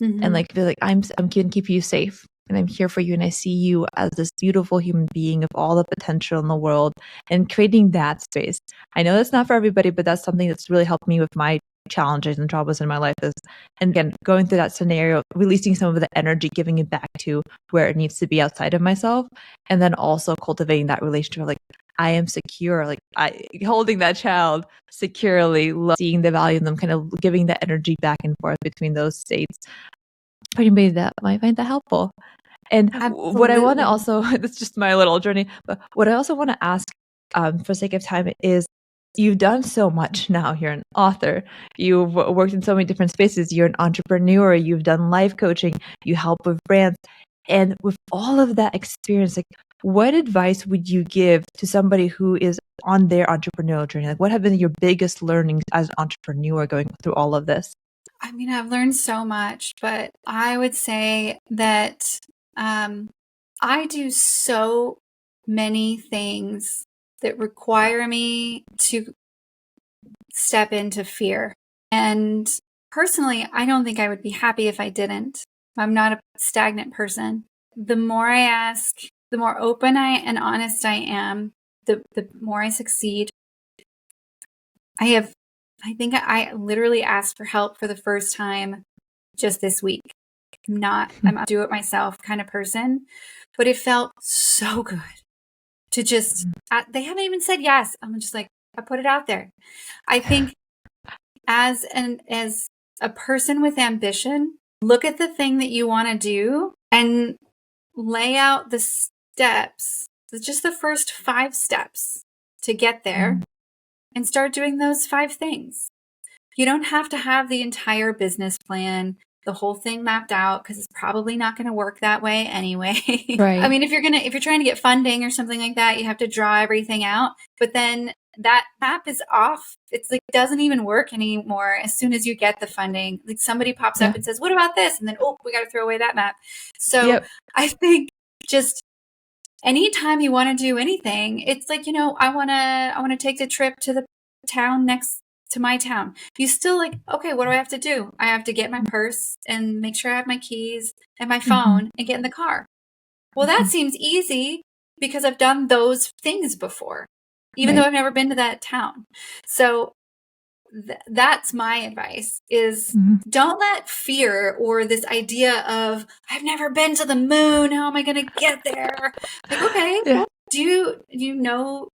and like feel like I'm going to keep you safe, and I'm here for you, and I see you as this beautiful human being of all the potential in the world, and creating that space. I know that's not for everybody, but that's something that's really helped me with my challenges and troubles in my life is, and again, going through that scenario, releasing some of the energy, giving it back to where it needs to be outside of myself, and then also cultivating that relationship of like, I am secure, like holding that child securely, seeing the value in them, kind of giving that energy back and forth between those states. For anybody that might find that helpful. And what I want to also, that's just my little journey, but what I also want to ask for sake of time is, you've done so much now. You're an author. You've worked in so many different spaces. You're an entrepreneur. You've done life coaching. You help with brands. And with all of that experience, like, what advice would you give to somebody who is on their entrepreneurial journey? Like, what have been your biggest learnings as an entrepreneur going through all of this? I mean, I've learned so much, but I would say that I do so many things that require me to step into fear. And personally, I don't think I would be happy if I didn't. I'm not a stagnant person. The more I ask, the more open and honest I am, the more I succeed. I think I literally asked for help for the first time just this week. I'm a do it myself kind of person, but it felt so good to just, they haven't even said yes. I'm just like, I put it out there. I think as a person with ambition, look at the thing that you want to do and lay out the steps, just the first 5 steps to get there, and start doing those 5 things. You don't have to have the entire business plan, the whole thing mapped out, because it's probably not going to work that way anyway. Right. I mean, if you're trying to get funding or something like that, you have to draw everything out, but then that map is off. It's like, doesn't even work anymore as soon as you get the funding. Like, somebody pops up and says, what about this? And then, oh, we got to throw away that map. So I think just anytime you want to do anything, it's like, I want to take the trip to the town next to my town. You still like, okay, what do I have to do? I have to get my purse and make sure I have my keys and my phone and get in the car. Well, that seems easy because I've done those things before, even though I've never been to that town. So that's my advice is don't let fear or this idea of I've never been to the moon, how am I going to get there? Like, okay, well, do you know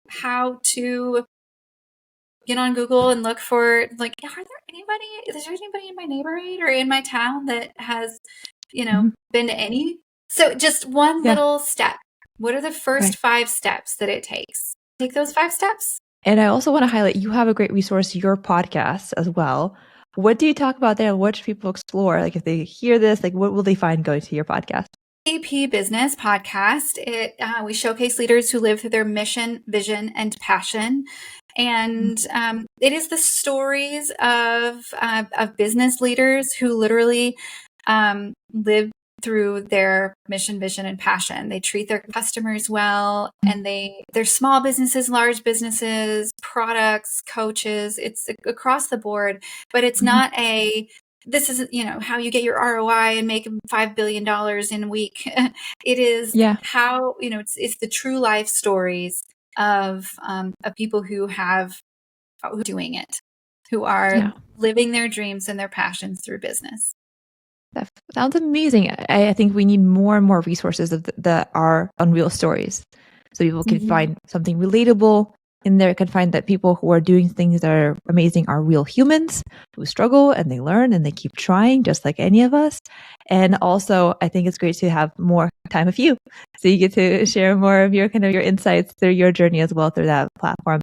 how to get on Google and look for, like, is there anybody in my neighborhood or in my town that has, been to any? So just one little step. What are the first 5 steps that it takes? Take those 5 steps. And I also want to highlight, you have a great resource, your podcast as well. What do you talk about there? What should people explore? Like, if they hear this, like, what will they find going to your podcast? AP Business Podcast. We showcase leaders who live through their mission, vision, and passion. And it is the stories of business leaders who literally live through their mission, vision, and passion. They treat their customers well, and they're small businesses, large businesses, products, coaches. It's across the board, but it's not this is, how you get your ROI and make $5 billion in a week. It is how, it's the true life stories of people who are doing it, who are living their dreams and their passions through business. That sounds amazing. I think we need more and more resources that are on real stories, so people can find something relatable in there, can find that people who are doing things that are amazing are real humans who struggle and they learn and they keep trying just like any of us. And also, I think it's great to have more time with you, so you get to share more of your insights through your journey as well through that platform.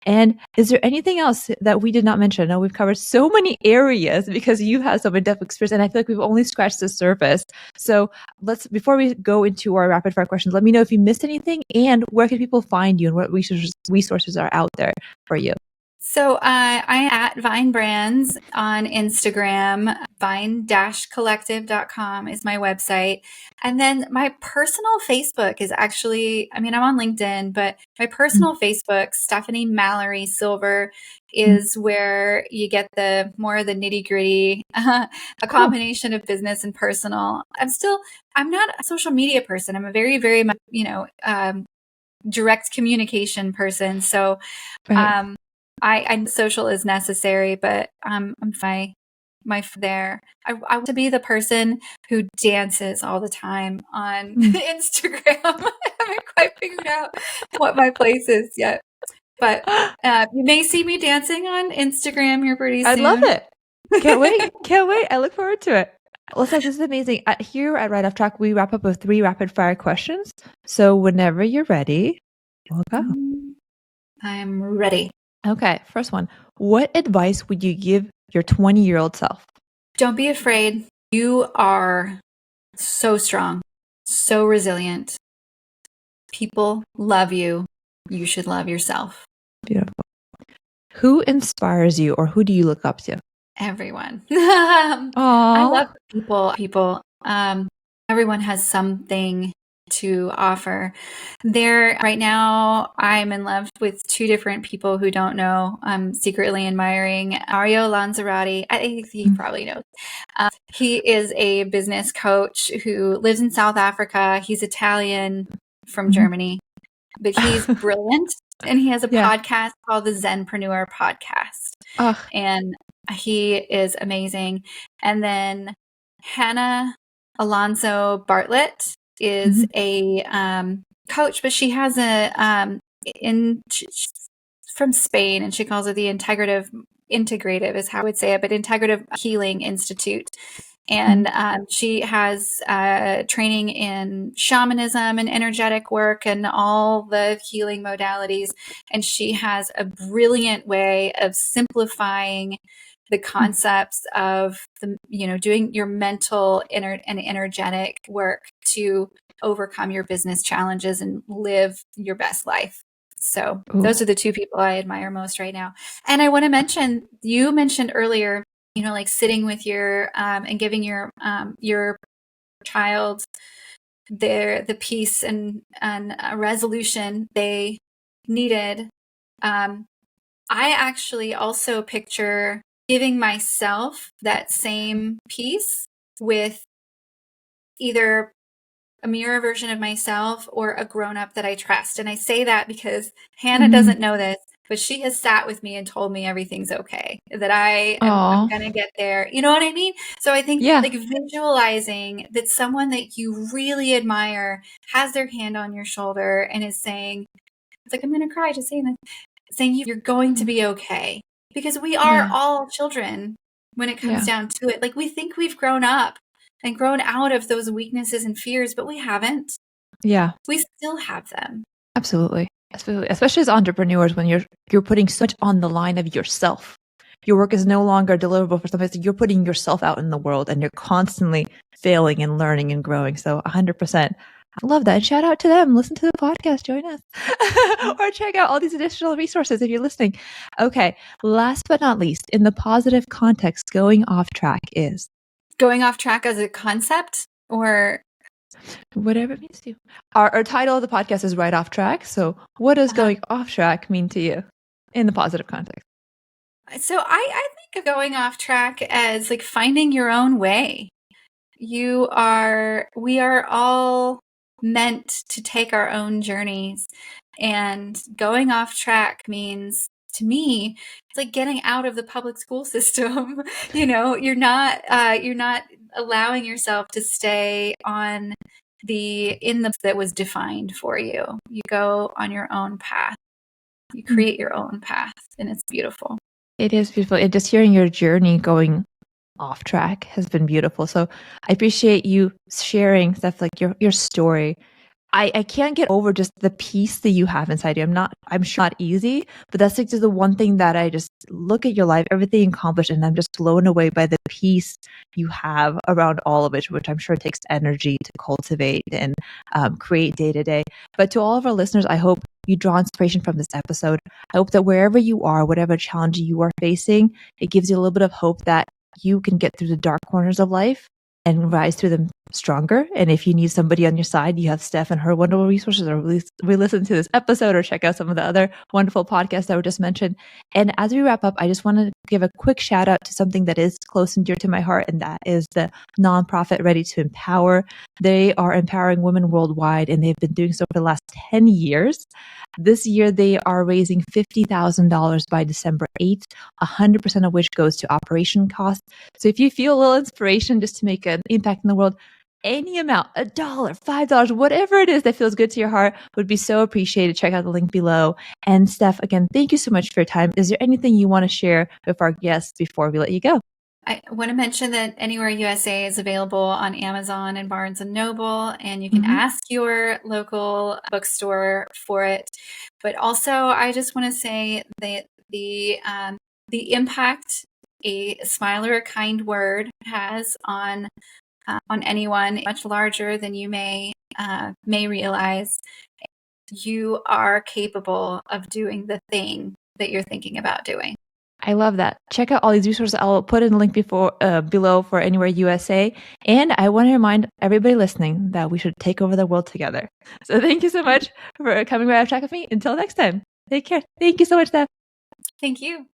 And is there anything else that we did not mention? I know we've covered so many areas because you've had some in-depth experience, and I feel like we've only scratched the surface. So before we go into our rapid fire questions, let me know if you missed anything and where can people find you and what resources are out there for you. So I'm at Vine Brands on Instagram. Vine-collective.com is my website. And then my personal Facebook is actually, I'm on LinkedIn, but my personal Facebook, Stephanie Mallory Silver, is where you get the more of the nitty gritty, a combination of business and personal. I'm not a social media person. I'm a very, very, direct communication person. So, I social is necessary, but I'm my there. I want to be the person who dances all the time on Instagram. I haven't quite figured out what my place is yet, but you may see me dancing on Instagram here pretty soon. I'd love it. Can't wait. Can't wait. I look forward to it. Well, Steph, this is amazing. Here at Right Off Track, we wrap up with 3 rapid fire questions. So whenever you're ready, we'll go. I'm ready. Okay, first one. What advice would you give your 20-year-old self? Don't be afraid. You are so strong, so resilient. People love you. You should love yourself. Beautiful. Who inspires you, or who do you look up to? Everyone. I love people. Everyone has something to offer. Right now, I'm in love with 2 different people who don't know. I'm secretly admiring Mario Lanzarote. I think he probably knows. He is a business coach who lives in South Africa. He's Italian from Germany, but he's brilliant. And he has a podcast called the Zenpreneur podcast. And he is amazing. And then Hannah Alonso Bartlett is a coach, but she has from Spain, and she calls it the integrative is how I would say it, but Integrative Healing Institute. And she has training in shamanism and energetic work and all the healing modalities. And she has a brilliant way of simplifying the concepts of doing your mental and energetic work to overcome your business challenges and live your best life. So those are the two people I admire most right now. And I want to mention, you mentioned earlier, like sitting with your and giving your child the peace and a resolution they needed. I actually also picture giving myself that same peace with either a mirror version of myself or a grown-up that I trust. And I say that because Hannah doesn't know this, but she has sat with me and told me everything's okay, that I'm going to get there. You know what I mean? So I think like visualizing that someone that you really admire has their hand on your shoulder and is saying, it's like, I'm going to cry just saying that, saying you're going to be okay, because we are all children when it comes down to it. Like, we think we've grown up and grown out of those weaknesses and fears, but we haven't. Yeah. We still have them. Absolutely. Absolutely. Especially as entrepreneurs, when you're putting so much on the line of yourself. Your work is no longer deliverable for somebody. You're putting yourself out in the world and you're constantly failing and learning and growing. So 100%. I love that. And shout out to them. Listen to the podcast. Join us. Or check out all these additional resources if you're listening. Okay. Last but not least, in the positive context, going off track is? Going off track as a concept, or whatever it means to you. Our title of the podcast is Right Off Track. So what does going off track mean to you in the positive context? So I think of going off track as like finding your own way. We are all meant to take our own journeys, and going off track means, to me, it's like getting out of the public school system. You're not allowing yourself to stay on that was defined for you. You go on your own path. You create your own path, and it's beautiful. It is beautiful. And just hearing your journey going off track has been beautiful. So I appreciate you sharing stuff like your story. I can't get over just the peace that you have inside you. I'm sure not easy, but that's like just the one thing that I just look at your life, everything you accomplished, and I'm just blown away by the peace you have around all of it, which I'm sure takes energy to cultivate and create day to day. But to all of our listeners, I hope you draw inspiration from this episode. I hope that wherever you are, whatever challenge you are facing, it gives you a little bit of hope that you can get through the dark corners of life and rise through them stronger. And if you need somebody on your side, you have Steph and her wonderful resources, or re-listen to this episode or check out some of the other wonderful podcasts that were just mentioned. And as we wrap up, I just want to give a quick shout out to something that is close and dear to my heart, and that is the nonprofit Ready to Empower. They are empowering women worldwide, and they've been doing so for the last 10 years. This year, they are raising $50,000 by December 8th, 100% of which goes to operation costs. So if you feel a little inspiration just to make an impact in the world, any amount, $1, $5, whatever it is that feels good to your heart would be so appreciated. Check out the link below. And Steph, again, thank you so much for your time. Is there anything you want to share with our guests before we let you go? I want to mention that Anywhere USA is available on Amazon and Barnes and Noble, and you can ask your local bookstore for it. But also, I just want to say that the impact a smile or a kind word has on anyone much larger than you may realize. You are capable of doing the thing that you're thinking about doing. I love that. Check out all these resources. I'll put in the link below for Anywhere USA. And I want to remind everybody listening that we should take over the world together. So thank you so much for coming right off track with me. Until next time, take care. Thank you so much, Steph. Thank you.